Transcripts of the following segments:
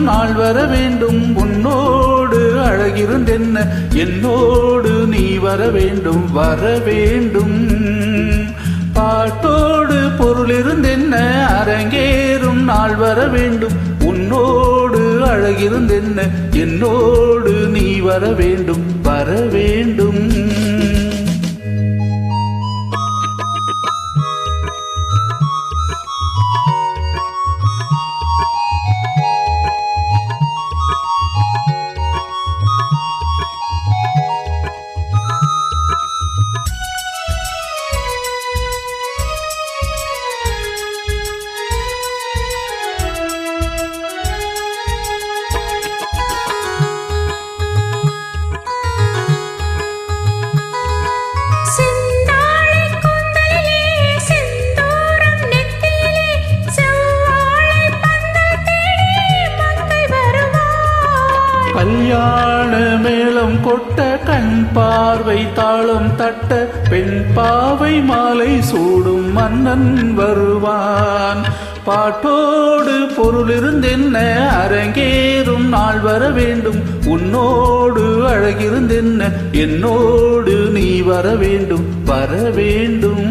நாள் வர வேண்டும். உன்னோடு அழகிருந்தென்ன, என்னோடு நீ வர வேண்டும், வர வேண்டும். பாட்டோடு பொருளிருந்தென்ன, அரங்கேறும் நாள் வர வேண்டும். உன்னோடு அழகிருந்தென்ன, என்னோடு நீ வர வேண்டும், வர வேண்டும். கல்யாண மேளம் கொட்ட, கண் பார்வை தாளம் தட்ட, பெண் பாவை மாலை சூடும் மன்னன் வருவான். பாட்டோடு பொருளிருந்தென்ன, அரங்கேறும் நாள் வர வேண்டும். உன்னோடு அழகிருந்தென்ன, என்னோடு நீ வர வேண்டும், வர வேண்டும்.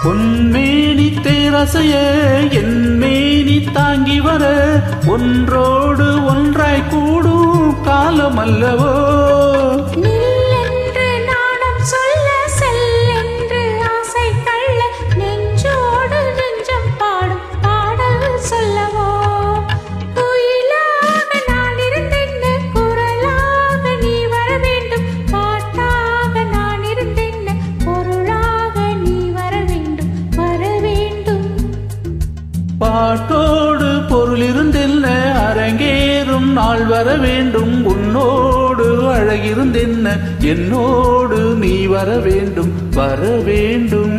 பொன்மேனி தேரசைய என் மேனி தாங்கி வர, ஒன்றோடு ஒன்றாய் கூடும் காலம் அல்லவோ. பாட்டோடு பொருளிருந்தென்ன, அரங்கேறும் நாள் வர வேண்டும். உன்னோடு அழகிருந்தென்ன, என்னோடு நீ வர வேண்டும், வர வேண்டும்.